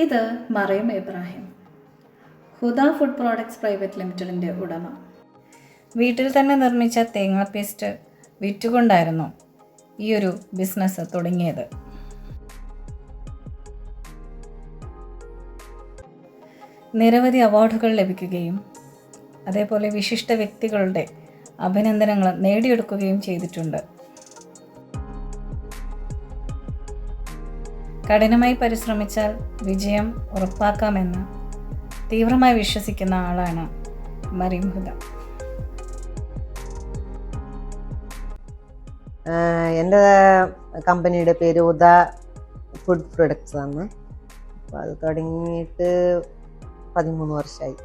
ഇത് മറിയം ഇബ്രാഹിം, ഹുദ food products private ലിമിറ്റഡിൻ്റെ ഉടമ. വീട്ടിൽ തന്നെ നിർമ്മിച്ച തേങ്ങാ പേസ്റ്റ് വിറ്റുകൊണ്ടായിരുന്നു ഈ ഒരു ബിസിനസ് തുടങ്ങിയത്. നിരവധി അവാർഡുകൾ ലഭിക്കുകയും അതേപോലെ വിശിഷ്ട വ്യക്തികളുടെ അഭിനന്ദനങ്ങൾ നേടിയെടുക്കുകയും ചെയ്തിട്ടുണ്ട്. കഠിനമായി പരിശ്രമിച്ചാൽ വിജയം ഉറപ്പാക്കാമെന്ന് തീവ്രമായി വിശ്വസിക്കുന്ന ആളാണ് മറിയം ഹുദ. എൻ്റെ കമ്പനിയുടെ പേര് ഹുദ ഫുഡ് പ്രൊഡക്ട്സ് ആണ്. അപ്പോൾ അത് തുടങ്ങിയിട്ട് 13 വർഷമായി.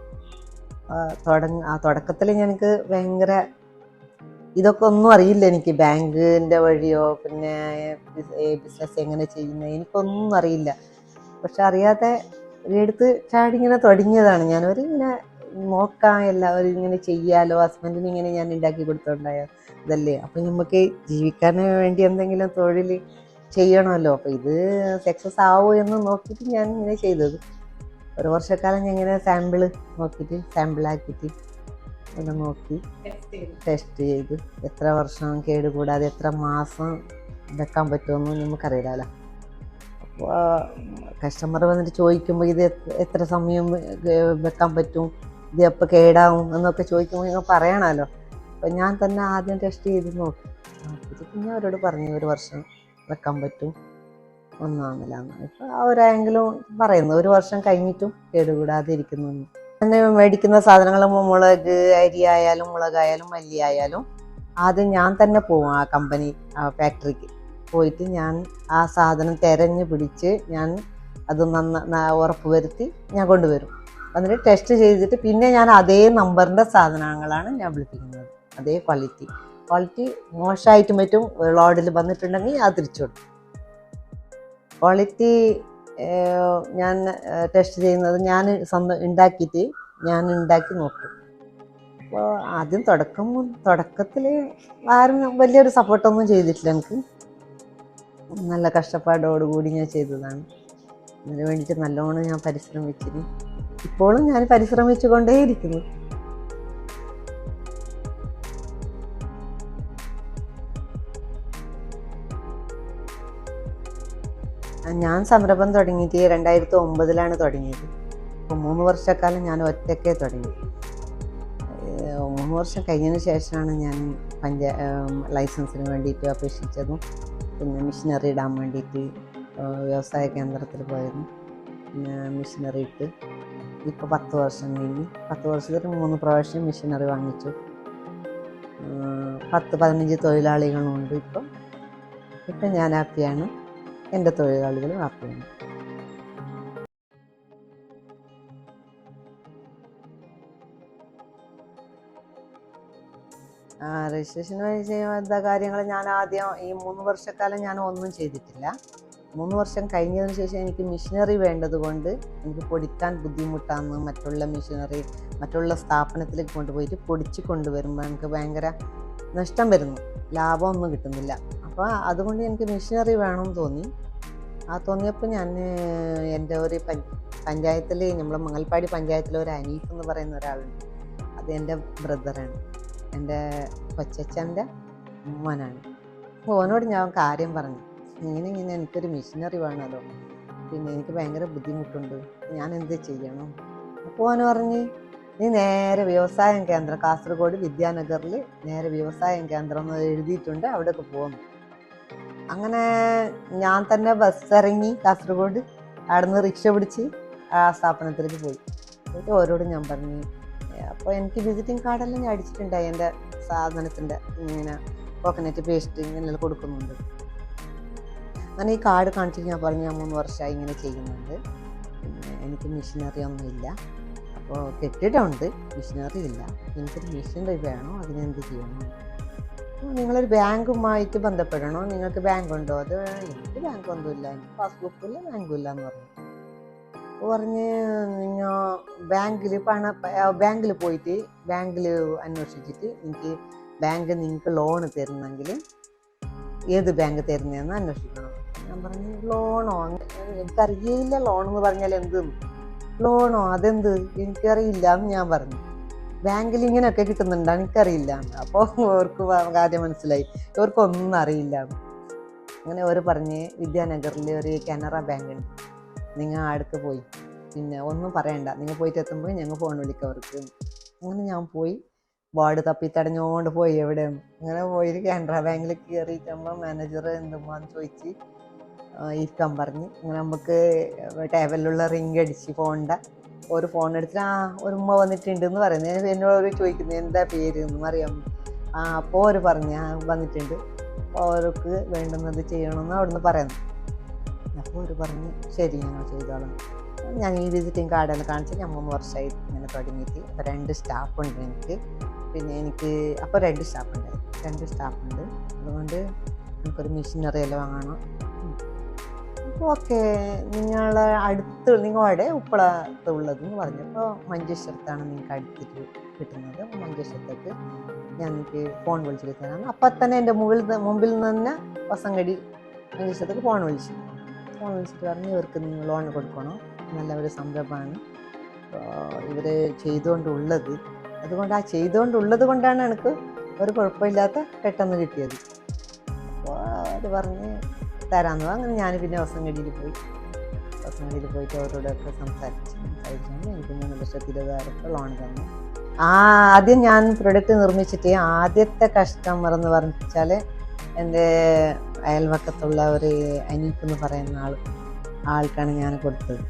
തുടക്കത്തിൽ എനിക്ക് ഭയങ്കര ഇതൊക്കെ ഒന്നും അറിയില്ല. എനിക്ക് ബാങ്കിൻ്റെ വഴിയോ പിന്നെ ബിസിനസ് എങ്ങനെ ചെയ്യുന്നത് എനിക്കൊന്നും അറിയില്ല. പക്ഷെ അറിയാതെ എടുത്ത് ചാടി ഇങ്ങനെ തുടങ്ങിയതാണ്. ഇങ്ങനെ നോക്കാം, എല്ലാവരും ഇങ്ങനെ ചെയ്യാലോ, ഹസ്ബൻഡിന് ഇങ്ങനെ ഞാൻ ഉണ്ടാക്കി കൊടുത്തോണ്ടായോ ഇതല്ലേ. അപ്പം നമുക്ക് ജീവിക്കാൻ വേണ്ടി എന്തെങ്കിലും തൊഴിൽ ചെയ്യണമല്ലോ. അപ്പോൾ ഇത് സക്സസ് ആവുമോ എന്ന് നോക്കിയിട്ട് ഞാൻ ഇങ്ങനെ ചെയ്തത്. 1 വർഷക്കാലം ഞാൻ ഇങ്ങനെ സാമ്പിളാക്കിയിട്ട് എല്ലാം നോക്കി ടെസ്റ്റ് ചെയ്ത് എത്ര വർഷം കേടുകൂടാതെ എത്ര മാസം വെക്കാൻ പറ്റുമെന്ന് നമുക്കറിയില്ലല്ലോ. അപ്പോൾ കസ്റ്റമർ വന്നിട്ട് ചോദിക്കുമ്പോൾ ഇത് എത്ര സമയം വെക്കാൻ പറ്റും, ഇത് എപ്പോൾ കേടാവും എന്നൊക്കെ ചോദിക്കുമ്പോൾ നിങ്ങൾ പറയണമല്ലോ. അപ്പോൾ ഞാൻ തന്നെ ആദ്യം ടെസ്റ്റ് ചെയ്ത് നോക്കി. പിന്നെ അവരോട് പറഞ്ഞു 1 വർഷം വെക്കാൻ പറ്റും, ഒന്നാമല്ലാന്ന്. ഇപ്പോൾ അവരായെങ്കിലും പറയുന്നു 1 വർഷം കഴിഞ്ഞിട്ടും കേടുകൂടാതെ ഇരിക്കുന്നു. പിന്നെ മേടിക്കുന്ന സാധനങ്ങൾ മുളക് അരി ആയാലും മുളകായാലും മല്ലി ആയാലും ആദ്യം ഞാൻ തന്നെ പോവും ആ കമ്പനി ഫാക്ടറിക്ക് പോയിട്ട് ഞാൻ ആ സാധനം തിരഞ്ഞു പിടിച്ച് ഞാൻ അത് ഉറപ്പ് വരുത്തി ഞാൻ കൊണ്ടുവരും. എന്നിട്ട് ടെസ്റ്റ് ചെയ്തിട്ട് പിന്നെ ഞാൻ അതേ നമ്പറിൻ്റെ സാധനങ്ങളാണ് ഞാൻ വിളിപ്പിക്കുന്നത്. അതേ ക്വാളിറ്റി മോശമായിട്ട് മറ്റും ലോഡിൽ വന്നിട്ടുണ്ടെങ്കിൽ അത് തിരിച്ചു കൊടുക്കും. ക്വാളിറ്റി ഞാൻ ടെസ്റ്റ് ചെയ്യുന്നത് ഞാൻ സ്വന്തം ഉണ്ടാക്കി നോക്കും. അപ്പോൾ ആദ്യം തുടക്കത്തിൽ ആരും വലിയൊരു സപ്പോർട്ടൊന്നും ചെയ്തിട്ടില്ല. എനിക്ക് നല്ല കഷ്ടപ്പാടോടുകൂടി ഞാൻ ചെയ്തതാണ്. അതിന് വേണ്ടിയിട്ട് നല്ലോണം ഞാൻ പരിശ്രമിച്ചിരുന്നു. ഇപ്പോഴും ഞാൻ പരിശ്രമിച്ചു കൊണ്ടേയിരിക്കുന്നു. ഞാൻ സംരംഭം തുടങ്ങിയിട്ട് 2009 തുടങ്ങിയത്. അപ്പോൾ 3 വർഷക്കാലം ഞാൻ ഒറ്റയ്ക്കേ തുടങ്ങി. 3 വർഷം കഴിഞ്ഞതിന് ശേഷമാണ് ഞാൻ ലൈസൻസിന് വേണ്ടിയിട്ട് അപേക്ഷിച്ചതും പിന്നെ മെഷീനറി ഇടാൻ വേണ്ടിയിട്ട് വ്യവസായ കേന്ദ്രത്തിൽ പോയിരുന്നു. പിന്നെ മെഷീനറി ഇട്ട് ഇപ്പോൾ 10 വർഷം കഴിഞ്ഞ് 10 വർഷത്തിൽ 3 പ്രാവശ്യം മെഷീനറി വാങ്ങിച്ചു. 10-15 തൊഴിലാളികളുണ്ട്. ഇപ്പം ഞാൻ ഹാപ്പിയാണ്, എൻ്റെ തൊഴിലാളികളും ഹാപ്പിയാണ്. രജിസ്ട്രേഷനുമായി ചെയ്യുന്ന കാര്യങ്ങൾ ഞാൻ ആദ്യം ഈ 3 വർഷക്കാലം ഞാൻ ഒന്നും ചെയ്തിട്ടില്ല. 3 വർഷം കഴിഞ്ഞതിന് ശേഷം എനിക്ക് മെഷീനറി വേണ്ടത് കൊണ്ട് എനിക്ക് പൊടിക്കാൻ ബുദ്ധിമുട്ടാണ്. മറ്റുള്ള സ്ഥാപനത്തിലേക്ക് കൊണ്ടുപോയിട്ട് പൊടിച്ച് കൊണ്ടുവരുമ്പോൾ എനിക്ക് ഭയങ്കര നഷ്ടം വരുന്നു, ലാഭമൊന്നും കിട്ടുന്നില്ല. അപ്പോൾ അതുകൊണ്ട് എനിക്ക് മെഷീനറി വേണമെന്ന് തോന്നിയപ്പോൾ ഞാൻ എൻ്റെ ഒരു പഞ്ചായത്തിൽ, നമ്മുടെ മംഗൽപ്പാടി പഞ്ചായത്തിൽ ഒരു അനീഫ് എന്ന് പറയുന്ന ഒരാളുണ്ട്. അത് എൻ്റെ ബ്രദറാണ്, എൻ്റെ കൊച്ചച്ഛൻ്റെ മോനാണ്. അപ്പോൾ ഓനോട് ഞാൻ കാര്യം പറഞ്ഞു, ഇങ്ങനെ എനിക്കൊരു മെഷീനറി വേണമല്ലോ, പിന്നെ എനിക്ക് ഭയങ്കര ബുദ്ധിമുട്ടുണ്ട്, ഞാൻ എന്ത് ചെയ്യണം? അപ്പോൾ ഓന് പറഞ്ഞ് നീ നേരെ വ്യവസായ കേന്ദ്രം, കാസർഗോഡ് വിദ്യാനഗറിൽ നേരെ വ്യവസായ കേന്ദ്രം എന്ന് എഴുതിയിട്ടുണ്ട്, അവിടെയൊക്കെ പോകുന്നു. അങ്ങനെ ഞാൻ തന്നെ ബസ് ഇറങ്ങി കാസർഗോഡ്, അവിടെ നിന്ന് റിക്ഷ പിടിച്ച് ആ സ്ഥാപനത്തിലേക്ക് പോയിട്ട് ഓരോടും ഞാൻ പറഞ്ഞു. അപ്പോൾ എനിക്ക് വിസിറ്റിംഗ് കാർഡെല്ലാം ഞാൻ അടിച്ചിട്ടുണ്ടായി. എൻ്റെ സാധനത്തിൻ്റെ ഇങ്ങനെ കോക്കനട്ട് പേസ്റ്റ് ഇങ്ങനെയെല്ലാം കൊടുക്കുന്നുണ്ട്. അങ്ങനെ ഈ കാർഡ് കാണിച്ചിട്ട് ഞാൻ പറഞ്ഞു, ഞാൻ 3 വർഷമായി ഇങ്ങനെ ചെയ്യുന്നുണ്ട്, പിന്നെ എനിക്ക് മെഷീനറി ഒന്നുമില്ല. അപ്പോൾ കെട്ടിടമുണ്ട്, മെഷീനറി ഇല്ല, എനിക്കൊരു മെഷീനറി വേണോ, അതിനെന്ത് ചെയ്യണം? നിങ്ങളൊരു ബാങ്കുമായിട്ട് ബന്ധപ്പെടണോ, നിങ്ങൾക്ക് ബാങ്കുണ്ടോ? അത് എനിക്ക് ബാങ്കൊന്നുമില്ല, എനിക്ക് പാസ്ബുക്കില്ല, ബാങ്കുമില്ല എന്ന് പറഞ്ഞ് നിങ്ങൾ ബാങ്കിൽ പോയിട്ട് ബാങ്കിൽ അന്വേഷിച്ചിട്ട് നിങ്ങൾക്ക് ലോണ് തരുന്നെങ്കിൽ ഏത് ബാങ്ക് തരുന്നതെന്ന് അന്വേഷിക്കണം. ഞാൻ ഞാൻ പറഞ്ഞു ലോണോ, എനിക്കറിയില്ല ലോൺ എന്ന് പറഞ്ഞാൽ എന്തെന്ന്. ലോണോ അതെന്ത് എനിക്കറിയില്ല എന്ന് ഞാൻ പറഞ്ഞു. ബാങ്കിൽ ഇങ്ങനെയൊക്കെ കിട്ടുന്നുണ്ടോ എനിക്കറിയില്ല. അപ്പോൾ അവർക്ക് കാര്യം മനസ്സിലായി ഇവർക്കൊന്നും അറിയില്ല. അങ്ങനെ അവർ പറഞ്ഞ് വിദ്യാനഗറിൽ ഒരു കാനറ ബാങ്ക് ഉണ്ട്, നിങ്ങൾ അടുത്ത് പോയി പിന്നെ ഒന്നും പറയണ്ട, നിങ്ങൾ പോയിട്ട് എത്തുമ്പോൾ ഞങ്ങൾ ഫോൺ വിളിക്കാം അവർക്ക്. അങ്ങനെ ഞാൻ പോയി ബോർഡ് തപ്പി തടഞ്ഞുകൊണ്ട് പോയി എവിടെയാണ്. അങ്ങനെ പോയി കാനറ ബാങ്കിൽ കയറിയിട്ടാകുമ്പോൾ മാനേജർ എന്തുമാന്ന് ചോദിച്ച് ഇരിക്കാൻ പറഞ്ഞ്. അങ്ങനെ നമുക്ക് ടേബിളിലുള്ള റിങ് അടിച്ച് പോകണ്ട. ഒരു ഫോൺ എടുത്തിട്ട് ഒരു ഉമ്മ വന്നിട്ടുണ്ടെന്ന് പറയുന്നത്. എന്നോട് ചോദിക്കുന്നത് എന്താ പേര് എന്ന് അറിയാം. അപ്പോൾ അവർ പറഞ്ഞ് വന്നിട്ടുണ്ട്, അപ്പോൾ അവർക്ക് വേണ്ടുന്നത് ചെയ്യണമെന്ന് അവിടുന്ന് പറയുന്നു. അപ്പോൾ അവർ പറഞ്ഞ് ശരി ഞങ്ങൾ ചെയ്തോളാം. ഞാൻ ഈ വിസിറ്റിംഗ് കാർഡെല്ലാം കാണിച്ച് ഞാൻ 3 വർഷമായി ഇങ്ങനെ തുടങ്ങിയിട്ട്. അപ്പോൾ 2 സ്റ്റാഫുണ്ട് എനിക്ക്. പിന്നെ എനിക്ക് അപ്പോൾ 2 സ്റ്റാഫുണ്ട്. അതുകൊണ്ട് എനിക്കൊരു മെഷീനറി എല്ലാം വാങ്ങണം. ഓക്കെ, നിങ്ങളുടെ ഉപ്പളത്തുള്ളതെന്ന് പറഞ്ഞപ്പോൾ മഞ്ചേശ്വരത്താണ് നിങ്ങൾക്ക് അടുത്തിട്ട് കിട്ടുന്നത്. അപ്പോൾ മഞ്ചേശ്വരത്തേക്ക് ഞാൻ എനിക്ക് ഫോൺ വിളിച്ചിട്ട് തരാം. അപ്പം തന്നെ എൻ്റെ മുമ്പിൽ നിന്ന് തന്നെ വസങ്കടി മഞ്ചേശ്വരത്തേക്ക് ഫോൺ വിളിച്ചിട്ട് പറഞ്ഞ് ഇവർക്ക് നിങ്ങൾ ലോൺ കൊടുക്കണം, നല്ല ഒരു സംരംഭമാണ് ഇവർ ചെയ്തുകൊണ്ടുള്ളത്. അതുകൊണ്ട് ആ ചെയ്തുകൊണ്ടുള്ളത് കൊണ്ടാണ് എനിക്ക് ഒരു കുഴപ്പമില്ലാത്ത പെട്ടെന്ന് കിട്ടിയത്. അപ്പോൾ അവർ പറഞ്ഞ് തരാമെന്ന്. അങ്ങനെ ഞാൻ പിന്നെ വസങ്കടിയിൽ പോയിട്ട് അവരോടൊക്കെ സംസാരിച്ചുകൊണ്ട് എനിക്ക് 3,20,000 ലോൺ തന്നു. ആദ്യം ഞാൻ പ്രൊഡക്റ്റ് നിർമ്മിച്ചിട്ട് ആദ്യത്തെ കസ്റ്റമർ എന്ന് പറഞ്ഞാൽ എൻ്റെ അയൽവക്കത്തുള്ള ഒരു അനീഫ് എന്ന് പറയുന്ന ആൾക്കാണ് ഞാൻ കൊടുത്തത്.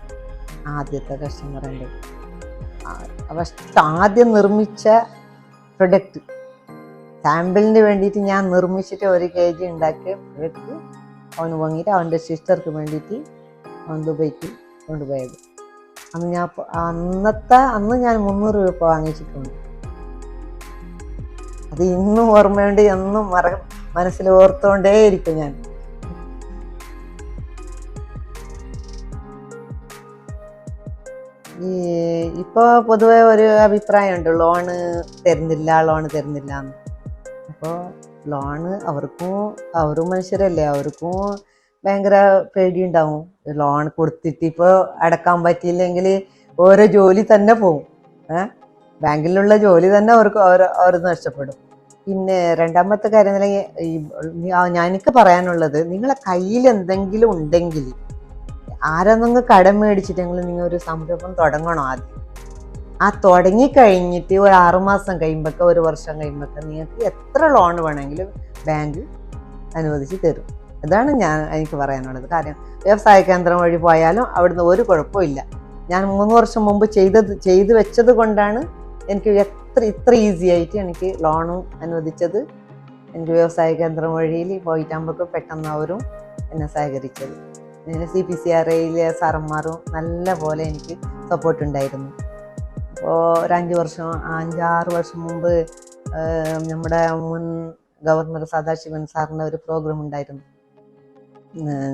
ആദ്യത്തെ കസ്റ്റമർ എൻ്റെ ഫസ്റ്റ് ആദ്യം നിർമ്മിച്ച പ്രൊഡക്റ്റ് സാമ്പിളിന് വേണ്ടിയിട്ട് ഞാൻ നിർമ്മിച്ചിട്ട് 1 kg ഉണ്ടാക്കിയ പ്രൊഡക്റ്റ് അവന് വാങ്ങിയിട്ട് അവൻ്റെ സിസ്റ്റർക്ക് വേണ്ടിയിട്ട് അവൻ ദുബൈക്ക് കൊണ്ടുപോയത്. അന്ന് ഞാൻ 300 രൂപ വാങ്ങിച്ചിട്ടുണ്ട്. അത് ഇന്നും ഓർമ്മയുണ്ട്, എന്നും മനസ്സിൽ ഓർത്തുകൊണ്ടേ ഇരിക്കും ഞാൻ. ഇപ്പോൾ പൊതുവെ ഒരു അഭിപ്രായമുണ്ട് ലോണ് തരുന്നില്ല എന്ന്. അപ്പോൾ ലോണ് അവരും മനുഷ്യരല്ലേ, അവർക്കും ഭയങ്കര പേടിയുണ്ടാവും. ലോൺ കൊടുത്തിട്ട് ഇപ്പോൾ അടക്കാൻ പറ്റിയില്ലെങ്കിൽ ഓരോ ജോലി തന്നെ പോവും. ബാങ്കിലുള്ള ജോലി തന്നെ അവർ നഷ്ടപ്പെടും. പിന്നെ രണ്ടാമത്തെ കാര്യം എനിക്ക് പറയാനുള്ളത്, നിങ്ങളെ കയ്യിൽ എന്തെങ്കിലും ഉണ്ടെങ്കിൽ ആരെന്നെങ്കിൽ കടം മേടിച്ചിട്ടെങ്കിലും നിങ്ങൾ ഒരു സംരംഭം തുടങ്ങണം ആദ്യം. തുടങ്ങിക്കഴിഞ്ഞിട്ട് ഒരു 6 മാസം കഴിയുമ്പോൾ 1 വർഷം കഴിയുമ്പോൾ നിങ്ങൾക്ക് എത്ര ലോൺ വേണമെങ്കിലും ബാങ്ക് അനുവദിച്ച് തരും. അതാണ് എനിക്ക് പറയാനുള്ളത്. കാര്യം വ്യവസായ കേന്ദ്രം വഴി പോയാലും അവിടുന്ന് ഒരു കുഴപ്പമില്ല. ഞാൻ 3 വർഷം മുമ്പ് ചെയ്ത് വെച്ചത് കൊണ്ടാണ് എനിക്ക് ഇത്ര ഈസി ആയിട്ട് എനിക്ക് ലോണും അനുവദിച്ചത്. എനിക്ക് വ്യവസായ കേന്ദ്രം വഴിയിൽ പോയിട്ടാകുമ്പോൾ പെട്ടെന്ന് അവരും എന്നെ സഹകരിച്ചത്. CPCRAയിലെ സാറന്മാരും നല്ല പോലെ എനിക്ക് സപ്പോർട്ടുണ്ടായിരുന്നു. അപ്പോൾ ഒരു 5-6 വർഷം മുമ്പ് നമ്മുടെ മുൻ ഗവർണർ സദാശിവൻ സാറിൻ്റെ ഒരു പ്രോഗ്രാം ഉണ്ടായിരുന്നു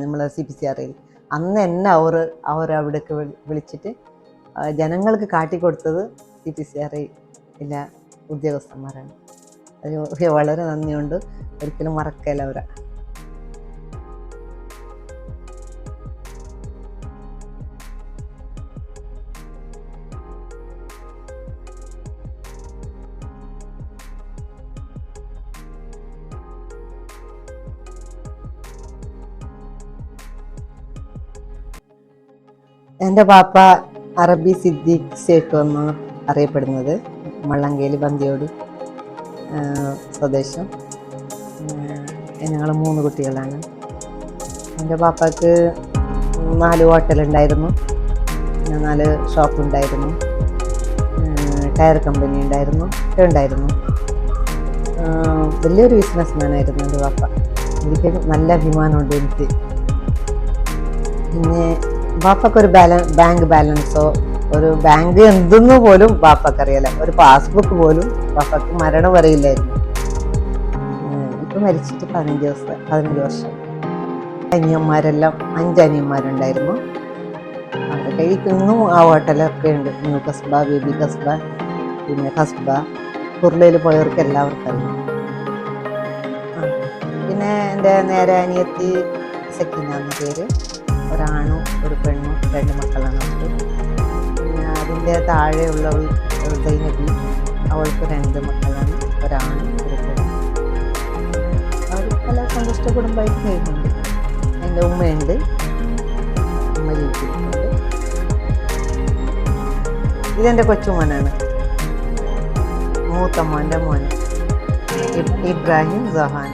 നമ്മളെ CPCRAയിൽ. അന്ന് എന്നെ അവർ അവിടേക്ക് വിളിച്ചിട്ട് ജനങ്ങൾക്ക് കാട്ടിക്കൊടുത്തത് CPCRAയിലെ ഉദ്യോഗസ്ഥന്മാരാണ്. അത് വളരെ നന്ദിയുണ്ട്, ഒരിക്കലും മറക്കല്ല അവരെ. എൻ്റെ പാപ്പ അറബി സിദ്ദീഖ് സേഖ് എന്നാണ് അറിയപ്പെടുന്നത്. മള്ളങ്കേലി ബന്തിയോട് സ്വദേശം. ഞങ്ങൾ 3 കുട്ടികളാണ്. എൻ്റെ പാപ്പക്ക് 4 ഹോട്ടലുണ്ടായിരുന്നു, 4 ഷോപ്പുണ്ടായിരുന്നു, ടയർ കമ്പനി ഉണ്ടായിരുന്നു. വലിയൊരു ബിസിനസ്മാനായിരുന്നു എൻ്റെ പാപ്പ. എനിക്ക് നല്ല അഭിമാനമുണ്ട് എനിക്ക്. പിന്നെ ബാപ്പക്കൊരു ബാങ്ക് ബാലൻസോ ഒരു ബാങ്ക് എന്തെന്ന് പോലും ബാപ്പക്കറിയില്ല. ഒരു പാസ്ബുക്ക് പോലും ബാപ്പക്ക് മരണം വരെയില്ലായിരുന്നു. ഇപ്പം മരിച്ചിട്ട് 15 വർഷം. അനിയന്മാരെല്ലാം 5 അനിയന്മാരുണ്ടായിരുന്നു. അവരുടെ ഇന്നും ആ ഹോട്ടലൊക്കെ ഉണ്ട്. ന്യൂ കസ്ബ, ബേബി കസ്ബ, പിന്നെ കസ്ബ. കുർലയിൽ പോയവർക്ക് എല്ലാവർക്കും അറിയാം. പിന്നെ എൻ്റെ നേരെ അനിയത്തി സക്കീന എന്ന പേര്. ഒരാണും ഒരു പെണ്ണും 2 മക്കളാണ് അവർക്ക്. പിന്നെ അതിൻ്റെ താഴെയുള്ളവൾ സൈനബി, അവൾക്ക് 2 മക്കളാണ്, ഒരാണും ഒരു പെണ്ണും. അവർ പല സന്തുഷ്ട കുടുംബമായിട്ട് കഴിയുന്നുണ്ട്. എൻ്റെ ഉമ്മയുണ്ട്, ഉമ്മ ജീവിച്ചിരിക്കുന്നുണ്ട്. ഇതെൻ്റെ കൊച്ചുമോനാണ്, മൂത്ത മോൻ്റെ മോൻ ഇബ്രാഹിം ജഹാൻ.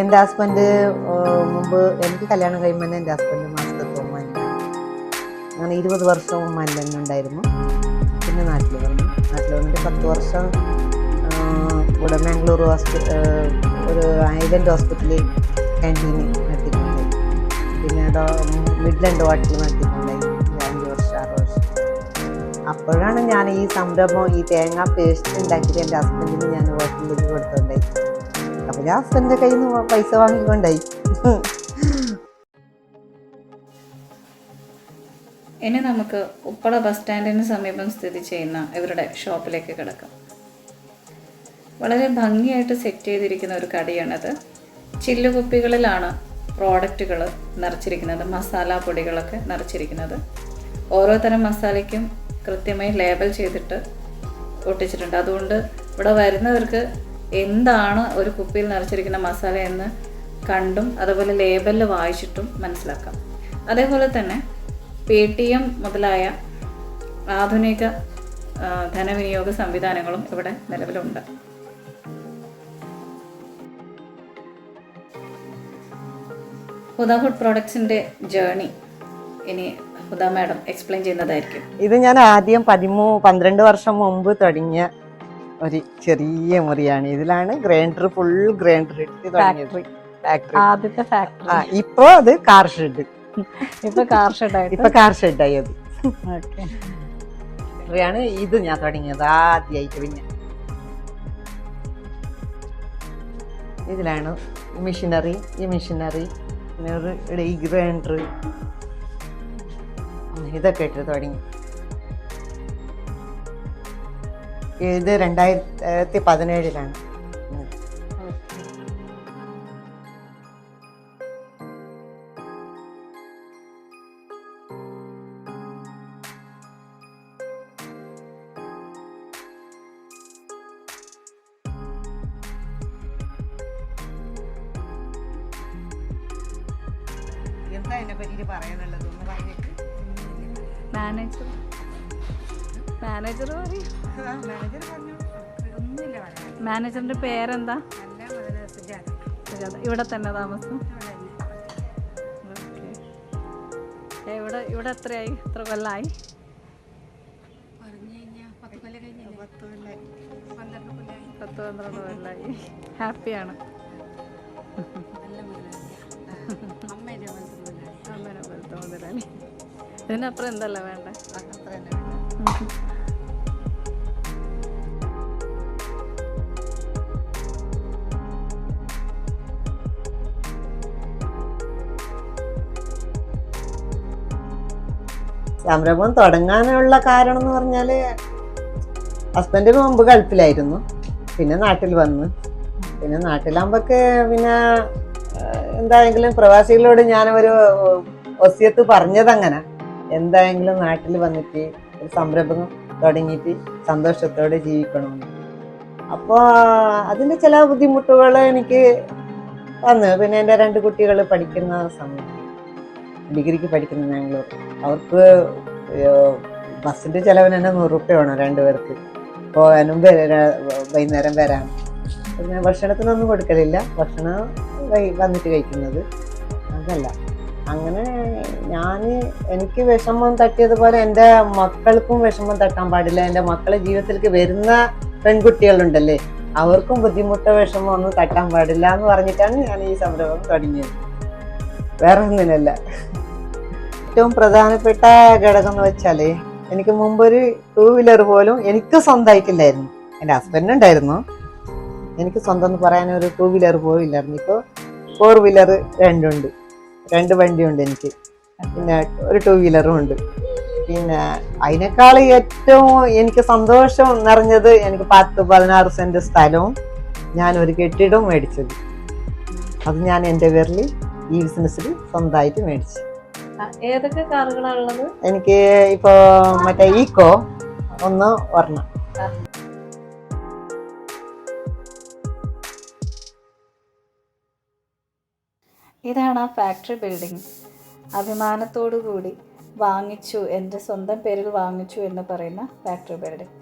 എൻ്റെ ഹസ്ബൻഡ് മുമ്പ് എനിക്ക് കല്യാണം കഴിയുമ്പോൾ തന്നെ എൻ്റെ ഹസ്ബൻഡ് മാസത്തെ ഉമ്മാനാണ്. അങ്ങനെ 20 വർഷം ഉമ്മാനിൽ തന്നെ ഉണ്ടായിരുന്നു. പിന്നെ നാട്ടിൽ വന്നിട്ട് 10 വർഷം ഇവിടെ മാംഗ്ലൂർ ഒരു ഐലൻഡ് ഹോസ്പിറ്റലിൽ ക്യാൻറ്റീന് നടത്തിയിട്ടുണ്ടായി. പിന്നെ മിഡ്ലൻഡ് വാട്ടിൽ നടത്തിയിട്ടുണ്ടായി 5 വർഷം 6 വർഷം. അപ്പോഴാണ് ഞാൻ ഈ സംരംഭം, ഈ തേങ്ങ പേസ്റ്റ് ഉണ്ടാക്കിയിട്ട് എൻ്റെ ഹസ്ബൻഡിന് ഞാൻ ഹോട്ടലിലേക്ക് കൊടുത്തുണ്ടായി. അപ്പോൾ ഞാൻ ഹസ്ബൻഡിൻ്റെ കയ്യിൽ നിന്ന് പൈസ വാങ്ങിക്കൊണ്ടായി. ഇനി നമുക്ക് ഉപ്പള ബസ് സ്റ്റാൻഡിന് സമീപം സ്ഥിതി ചെയ്യുന്ന ഇവരുടെ ഷോപ്പിലേക്ക് കിടക്കാം. വളരെ ഭംഗിയായിട്ട് സെറ്റ് ചെയ്തിരിക്കുന്ന ഒരു കടയാണത്. ചില്ലുകുപ്പികളിലാണ് പ്രോഡക്റ്റുകൾ നിറച്ചിരിക്കുന്നത്, മസാല പൊടികളൊക്കെ നിറച്ചിരിക്കുന്നത്. ഓരോ തരം മസാലയ്ക്കും കൃത്യമായി ലേബൽ ചെയ്തിട്ട് ഒട്ടിച്ചിട്ടുണ്ട്. അതുകൊണ്ട് ഇവിടെ വരുന്നവർക്ക് എന്താണ് ഒരു കുപ്പിയിൽ നിറച്ചിരിക്കുന്ന മസാല എന്ന് കണ്ടും അതുപോലെ ലേബലിൽ വായിച്ചിട്ടും മനസ്സിലാക്കാം. അതേപോലെ തന്നെ PTM മുതലായ ആധുനിക ധനവിനിയോഗ സംവിധാനങ്ങളും ഇവിടെ നിലവിലുണ്ട്. ഹുദ ഫുഡ് പ്രോഡക്ട്സിൻ്റെ ജേർണി ഇനി ഹുദ മാഡം എക്സ്പ്ലെയിൻ ചെയ്യുന്നതായിരിക്കും. ഇത് ഞാൻ ആദ്യം 12 വർഷം മുമ്പ് തുടങ്ങിയ ഒരു ചെറിയ മുറിയാണ്. ഇതിലാണ് ഫുൾ ഗ്രൈൻഡർ ഇട്ട് തുടങ്ങിയത്. ഇപ്പൊ അത് കാർ ഷെഡ്, കാർ ഷെഡായി. അത് ഇവിടെയാണ് ഇത് ഞാൻ തുടങ്ങിയത് ആദ്യമായിട്ട്. പിന്നെ ഇതിലാണ് മെഷീനറി, പിന്നെ ഇവിടെ ഈ ഗ്രൈൻഡർ, ഇതൊക്കെ ഇട്ട് തുടങ്ങി. ഇത് 2017 എന്താ എന്നെ പറ്റി പറയാനുള്ളത് ഒന്ന് പറഞ്ഞിട്ട്. മാനേജറിന്റെ പേരെന്താ? ഇവിടെ തന്നെ താമസം? ഇവിടെ എത്രയായി? എത്ര കൊല്ലായി? 10-12 കൊല്ലായി. ഹാപ്പിയാണ്? അമ്മേനെ പോലത്തെ മുതലാളി. ഇതിനപ്പുറം എന്തല്ല വേണ്ടേ? സംരംഭം തുടങ്ങാനുള്ള കാരണം എന്ന് പറഞ്ഞാല് ഹസ്ബൻഡ് മുമ്പ് ഗൾഫിലായിരുന്നു. പിന്നെ നാട്ടിൽ വന്ന്, പിന്നെ നാട്ടിലാകുമ്പോഴൊക്കെ പിന്നെ എന്തായെങ്കിലും പ്രവാസികളോട് ഞാൻ ഒരു വസിയത്ത് പറഞ്ഞതങ്ങനെ, എന്തായെങ്കിലും നാട്ടിൽ വന്നിട്ട് ഒരു സംരംഭം തുടങ്ങിയിട്ട് സന്തോഷത്തോടെ ജീവിക്കണമെന്ന്. അപ്പോൾ അതിൻ്റെ ചില ബുദ്ധിമുട്ടുകൾ എനിക്ക് വന്നു. പിന്നെ എൻ്റെ 2 കുട്ടികൾ പഠിക്കുന്ന സമയം, ഡിഗ്രിക്ക് പഠിക്കുന്ന മാംഗ്ലൂർ, അവർക്ക് ബസ്സിൻ്റെ ചിലവിന് തന്നെ 100 രൂപ വേണം 2 പേർക്ക്. പോകാനും വൈകുന്നേരം വരാൻ. പിന്നെ ഭക്ഷണത്തിനൊന്നും കൊടുക്കലില്ല, ഭക്ഷണം വന്നിട്ട് കഴിക്കുന്നത് അതല്ല. അങ്ങനെ എനിക്ക് വിഷമം തട്ടിയതുപോലെ എൻ്റെ മക്കൾക്കും വിഷമം തട്ടാൻ പാടില്ല. എൻ്റെ മക്കളെ ജീവിതത്തിലേക്ക് വരുന്ന പെൺകുട്ടികളുണ്ടല്ലേ, അവർക്കും ബുദ്ധിമുട്ടോ വിഷമോ ഒന്നും തട്ടാൻ പാടില്ല എന്ന് പറഞ്ഞിട്ടാണ് ഞാൻ ഈ സംരംഭം തുടങ്ങിയത്. വേറെ ഒന്നിനല്ല. ഏറ്റവും പ്രധാനപ്പെട്ട ഘടകം എന്ന് വെച്ചാൽ, എനിക്ക് മുമ്പൊരു 2 വീലർ പോലും എനിക്ക് സ്വന്തമായിട്ടില്ലായിരുന്നു. എൻ്റെ ഹസ്ബൻഡുണ്ടായിരുന്നു, എനിക്ക് സ്വന്തം എന്ന് പറയാൻ ഒരു 2 വീലർ പോലും ഇല്ലായിരുന്നു. ഇപ്പോൾ 4 വീലർ 2 ഉണ്ട്, 2 വണ്ടിയുണ്ട് എനിക്ക്. പിന്നെ ഒരു 2 വീലറും ഉണ്ട്. പിന്നെ അതിനേക്കാൾ ഏറ്റവും എനിക്ക് സന്തോഷം നിറഞ്ഞത് എനിക്ക് 10-16 സെന്റ് സ്ഥലവും ഞാനൊരു കെട്ടിടവും മേടിച്ചത്. അത് ഞാൻ എൻ്റെ പേരിൽ ഈ ബിസിനസ്സിൽ സ്വന്തമായിട്ട് മേടിച്ചു. ഏതൊക്കെ കാറുകളാണ് ഉള്ളത്? എനിക്ക് ഇപ്പോൾ മറ്റേ ഈക്കോ ഒന്ന് ഒരെണ്ണം. ഇതാണ് ആ ഫാക്ടറി ബിൽഡിംഗ്. അഭിമാനത്തോടു കൂടി വാങ്ങിച്ചു, എൻ്റെ സ്വന്തം പേരിൽ വാങ്ങിച്ചു എന്ന് പറയുന്ന ഫാക്ടറി ബിൽഡിംഗ്.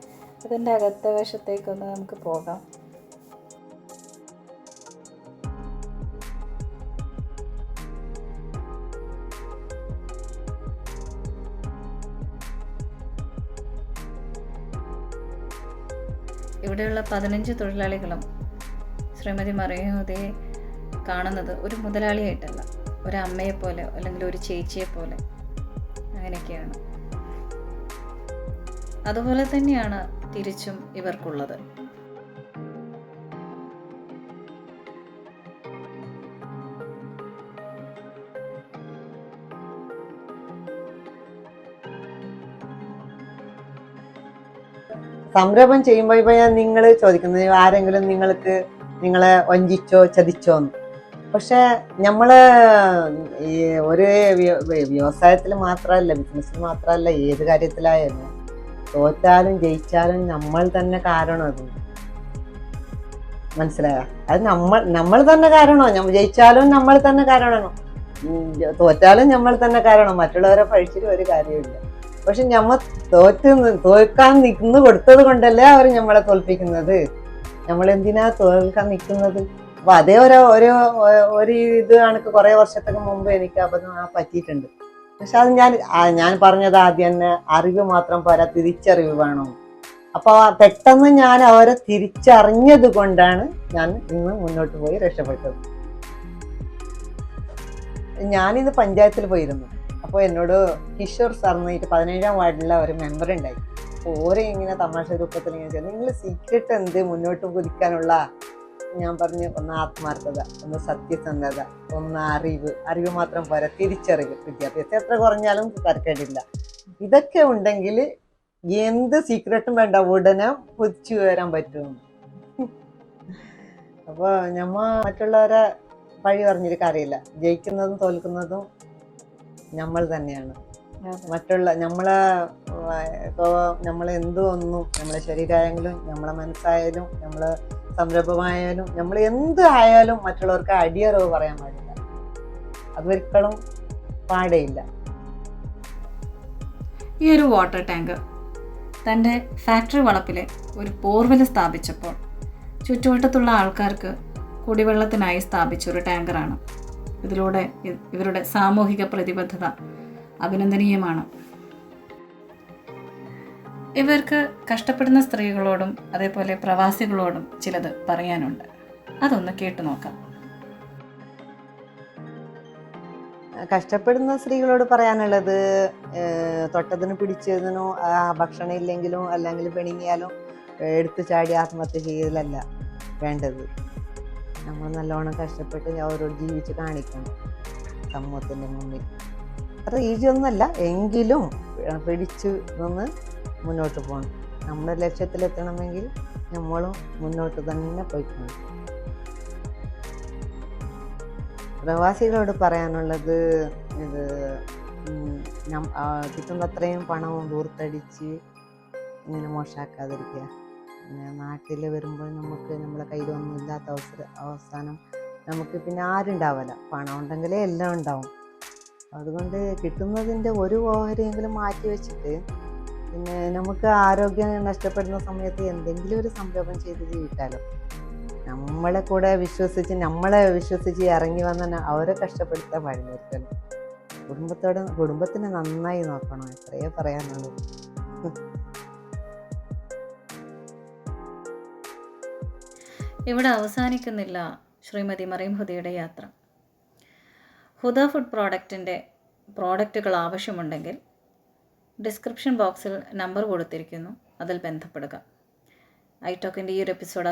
അതിൻ്റെ അകത്തെ വശത്തേക്കൊന്ന് നമുക്ക് പോകാം. ഇവിടെയുള്ള 15 തൊഴിലാളികളും ശ്രീമതി മറിയഹുദയെ കാണുന്നത് ഒരു മുതലാളിയായിട്ടല്ല, ഒരു അമ്മയെപ്പോലെ അല്ലെങ്കിൽ ഒരു ചേച്ചിയെപ്പോലെ, അങ്ങനെയൊക്കെയാണ്. അതുപോലെ തന്നെയാണ് തിരിച്ചും ഇവർക്കുള്ളത്. സംരംഭം ചെയ്യുമ്പോൾ ഇപ്പൊ ഞാൻ നിങ്ങൾ ചോദിക്കുന്നത് ആരെങ്കിലും നിങ്ങളെ വഞ്ചിച്ചോ ചതിച്ചോ എന്ന്. പക്ഷെ നമ്മള് ഈ ഒരു വ്യവസായത്തിൽ മാത്രമല്ല, ബിസിനസ്സിൽ മാത്രമല്ല, ഏത് കാര്യത്തിലായാലും തോറ്റാലും ജയിച്ചാലും നമ്മൾ തന്നെ കാരണം. അത് മനസ്സിലായോ? അത് നമ്മൾ തന്നെ കാരണോ, ജയിച്ചാലും നമ്മൾ തന്നെ കാരണമാണോ, തോറ്റാലും നമ്മൾ തന്നെ കാരണം. മറ്റുള്ളവരെ പഴിച്ചിട്ട് ഒരു കാര്യമില്ല. പക്ഷെ നമ്മ തോൽക്കാൻ നിൽക്കുന്നു കൊടുത്തത് കൊണ്ടല്ലേ അവർ നമ്മളെ തോൽപ്പിക്കുന്നത്. നമ്മൾ എന്തിനാ തോൽക്കാൻ നിൽക്കുന്നത്? അപ്പൊ അതേ ഒരു ഇത് കണക്ക് കുറെ വർഷത്തേക്ക് മുമ്പ് എനിക്ക് അബദ്ധം പറ്റിയിട്ടുണ്ട്. പക്ഷെ അത് ഞാൻ പറഞ്ഞത് ആദ്യം തന്നെ, അറിവ് മാത്രം പോരാ, തിരിച്ചറിവ് വേണം. അപ്പൊ പെട്ടെന്ന് ഞാൻ അവരെ തിരിച്ചറിഞ്ഞത് കൊണ്ടാണ് ഞാൻ ഇന്ന് മുന്നോട്ട് പോയി രക്ഷപ്പെട്ടത്. ഞാനിന്ന് പഞ്ചായത്തിൽ പോയിരുന്നു. അപ്പോൾ എന്നോട് കിഷോർ സാർ എന്നിട്ട് 17ാം വാർഡിലെ ഒരു മെമ്പർ ഉണ്ടായി. അപ്പോൾ ഓരോ ഇങ്ങനെ തമാശ രൂപത്തിൽ ഇങ്ങനെ ചെയ്തു, നിങ്ങൾ സീക്രട്ട് എന്ത് മുന്നോട്ട് കുതിക്കാനുള്ള? ഞാൻ പറഞ്ഞു, ഒന്ന് ആത്മാർത്ഥത, ഒന്ന് സത്യസന്ധത, ഒന്ന് അറിവ് മാത്രം പോരാ, തിരിച്ചറിവ്. വിദ്യാഭ്യാസം എത്ര കുറഞ്ഞാലും തരക്കേടില്ല. ഇതൊക്കെ ഉണ്ടെങ്കിൽ എന്ത് സീക്രട്ടും വേണ്ട, ഉടനെ കുതിച്ചു വരാൻ പറ്റും. അപ്പോൾ നമ്മ മറ്റുള്ളവരെ വഴി പറഞ്ഞിട്ട് കാര്യമില്ല. ജയിക്കുന്നതും തോൽക്കുന്നതും നമ്മൾ തന്നെയാണ്. നമ്മളെ ഒന്നും നമ്മളെ ശരീരമായാലും നമ്മളെ മനസ്സായാലും നമ്മളെ സംരംഭമായാലും നമ്മൾ എന്ത് ആയാലും മറ്റുള്ളവർക്ക് അടിയറവ് പറയാൻ പാടില്ല. അതൊരിക്കലും പാടേയില്ല. ഈ ഒരു വാട്ടർ ടാങ്ക് തൻ്റെ ഫാക്ടറി വളപ്പിലെ ഒരു ബോർവെൽ സ്ഥാപിച്ചപ്പോൾ ചുറ്റുവട്ടത്തുള്ള ആൾക്കാർക്ക് കുടിവെള്ളത്തിനായി സ്ഥാപിച്ച ഒരു ടാങ്കറാണ്. ഇതിലൂടെ ഇവരുടെ സാമൂഹിക പ്രതിബദ്ധത അഭിനന്ദനീയമാണ്. ഇവർക്ക് കഷ്ടപ്പെടുന്ന സ്ത്രീകളോടും അതേപോലെ പ്രവാസികളോടും ചിലത് പറയാനുണ്ട്. അതൊന്ന് കേട്ടു നോക്കാം. കഷ്ടപ്പെടുന്ന സ്ത്രീകളോട് പറയാനുള്ളത്, തൊട്ടതിനും പിടിച്ചതിനോ ഭക്ഷണം ഇല്ലെങ്കിലും അല്ലെങ്കിൽ പെണുങ്ങിയാലും എടുത്തു ചാടി ആത്മഹത്യ ചെയ്യലല്ല വേണ്ടത്. നമ്മൾ നല്ലോണം കഷ്ടപ്പെട്ട് അവരോട് ജീവിച്ച് കാണിക്കണം സമൂഹത്തിൻ്റെ മുന്നിൽ. അത്ര ഈസി ഒന്നുമല്ല, എങ്കിലും പിടിച്ചു നിന്ന് മുന്നോട്ട് പോകണം. നമ്മുടെ ലക്ഷ്യത്തിലെത്തണമെങ്കിൽ നമ്മളും മുന്നോട്ട് തന്നെ പോയിക്കണം. പ്രവാസികളോട് പറയാനുള്ളത്, ഇത് കിട്ടുന്നത്രയും പണവും ദൂർത്തടിച്ച് ഇങ്ങനെ മോശമാക്കാതിരിക്കുക. പിന്നെ നാട്ടിൽ വരുമ്പോൾ നമുക്ക് നമ്മളെ കയ്യിലൊന്നും ഇല്ലാത്ത അവസാനം നമുക്ക് പിന്നെ ആരുണ്ടാവില്ല. പണം ഉണ്ടെങ്കിലേ എല്ലാം ഉണ്ടാവും. അതുകൊണ്ട് കിട്ടുന്നതിൻ്റെ ഒരു ഓഹരിയെങ്കിലും മാറ്റി വെച്ചിട്ട്, പിന്നെ നമുക്ക് ആരോഗ്യം നഷ്ടപ്പെടുന്ന സമയത്ത് എന്തെങ്കിലും ഒരു സംരംഭം ചെയ്ത് ജീവിക്കാമല്ലോ. നമ്മളെ വിശ്വസിച്ച് ഇറങ്ങി വന്ന അവരെ കഷ്ടപ്പെടുത്താൻ പാടില്ല. കുടുംബത്തിനെ നന്നായി നോക്കണം. എത്രയേ പറയാനുള്ളൂ. ഇവിടെ അവസാനിക്കുന്നില്ല ശ്രീമതി മറിയം ഹുദയുടെ യാത്ര. ഹുദ ഫുഡ് പ്രോഡക്റ്റുകൾ ആവശ്യമുണ്ടെങ്കിൽ ഡിസ്ക്രിപ്ഷൻ ബോക്സിൽ നമ്പർ കൊടുത്തിരിക്കുന്നു, അതിൽ ബന്ധപ്പെടുക. ഐ ടോക്കിൻ്റെ ഈ ഒരു എപ്പിസോഡ്